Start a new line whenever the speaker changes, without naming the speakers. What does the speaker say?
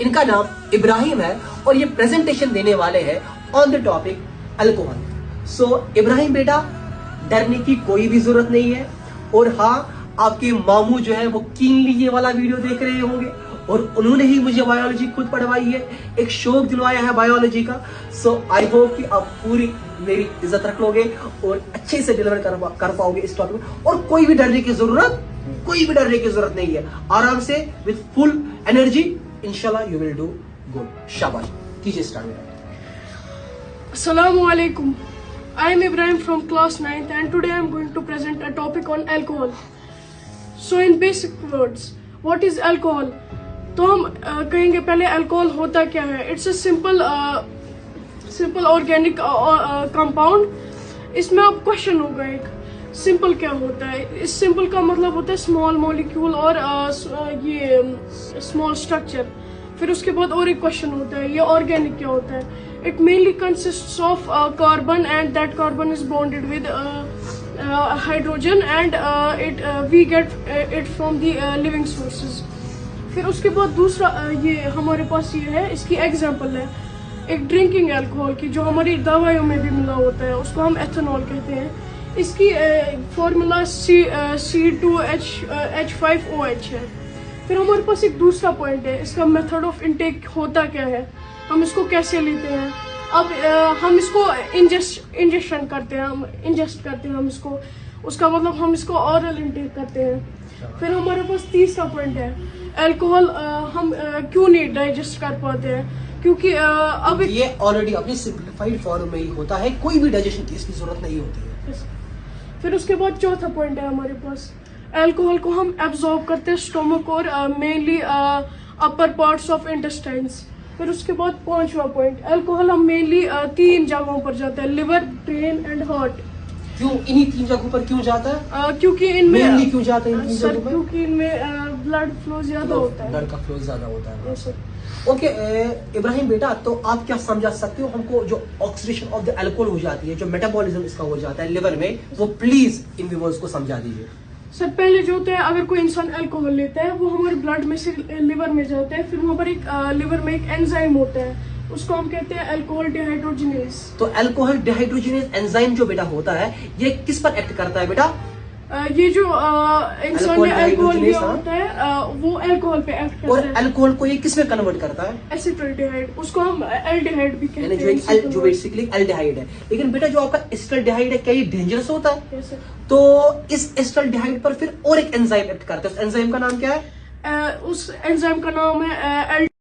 इनका नाम इब्राहिम है और ये प्रेजेंटेशन देने वाले हैं ऑन द टॉपिक अल्कोहल। सो इब्राहिम बेटा, डरने की कोई भी जरूरत नहीं है। और हाँ, आपके मामू जो है वो कीनली ये वाला वीडियो देख रहे होंगे और उन्होंने ही मुझे बायोलॉजी खुद पढ़वाई है, एक शौक दिलवाया है बायोलॉजी का। सो आई होप कि आप पूरी मेरी इज्जत रख लोगे और अच्छे से डिलीवर कर पाओगे इस टॉपिक में। और कोई भी डरने की जरूरत नहीं है। आराम से विद फुल एनर्जी इंशाल्लाह यू विल डू गुड। शाबाश, कीजिए start.
Assalamu alaikum. I am Ibrahim from class 9th and today I am going to present a topic on alcohol. So in basic words, what is alcohol? तो हम कहेंगे पहले alcohol होता क्या है। It's a simple organic compound. इसमें अब question होगा एक, सिंपल क्या होता है। इस सिंपल का मतलब होता है स्मॉल मॉलिक्यूल और ये स्मॉल स्ट्रक्चर। फिर उसके बाद और एक क्वेश्चन होता है, ये ऑर्गेनिक क्या होता है। It mainly consists of carbon and that carbon is bonded with hydrogen and we get it from the living sources. फिर उसके बाद दूसरा ये हमारे पास ये है, इसकी एग्जांपल है एक ड्रिंकिंग अल्कोहल की, जो हमारी दवाइयों में भी मिला होता है, उसको हम एथेनॉल कहते हैं। इसकी फॉर्मूला C2H5OH है। फिर हमारे पास एक दूसरा पॉइंट है, इसका मेथड ऑफ इनटेक होता क्या है, हम इसको कैसे लेते हैं। अब हम इसको इंजेस्ट करते हैं हम इसको, उसका मतलब हम इसको ऑरल इनटेक करते हैं। फिर हमारे पास तीसरा पॉइंट है, अल्कोहल हम क्यों नहीं डाइजेस्ट कर पाते हैं, क्योंकि अब
ये ऑलरेडी अपनी सिंप्लीफाइड फॉर्म में ही होता है, कोई भी डाइजेशन की इसकी जरूरत नहीं होती है।
फिर उसके बाद चौथा पॉइंट है हमारे पास, अल्कोहल को हम एब्जॉर्ब करते हैं स्टोमक और mainly upper parts of intestines. फिर उसके बाद पांचवा पॉइंट, अल्कोहल हम मेनली 3 जगहों पर जाता है, लिवर, ब्रेन एंड हार्ट।
क्यों इन्हीं 3 जगहों पर क्यों जाता है?
क्योंकि इनमें
क्यों जाता है इन 3 जगहों पर?
क्योंकि इनमें ब्लड फ्लो ज्यादा होता है,
ब्लड का फ्लो ज्यादा होता है।
yes, sir.
ओके इब्राहिम बेटा, तो आप क्या समझा सकते हो हमको, जो ऑक्सीडेशन ऑफ द अल्कोहल हो जाती है, जो मेटाबॉलिज्म इसका हो जाता है लिवर में, वो प्लीज इन व्यूअर्स को समझा दीजिए।
सर पहले जो होता है, अगर कोई इंसान अल्कोहल लेता है वो हमारे ब्लड में से लिवर में जाता है। फिर वहाँ पर एक लिवर में एक एंजाइम होता है, उसको हम कहते हैं अल्कोहल डिहाइड्रोजिनेज।
तो अल्कोहल डिहाइड्रोजिनेज एंजाइम जो बेटा होता है, ये किस पर एक्ट करता है बेटा?
ये जो इंसान ने अल्कोहल लिया होता है वो अल्कोहल पे एक्ट करता है।
और अल्कोहल को ये किस में कन्वर्ट करता है?
एसिटाल्डिहाइड, उसको हम एल्डिहाइड भी कहते हैं,
जो बेसिकली एल्डिहाइड है। लेकिन बेटा जो आपका एसिटाल्डिहाइड है, क्या ये डेंजरस होता है?
yes,
तो इस एसिटाल्डिहाइड पर फिर और एक एंजाइम एक्ट करता है, उस एंजाइम का नाम क्या है?
उस एंजाइम का नाम है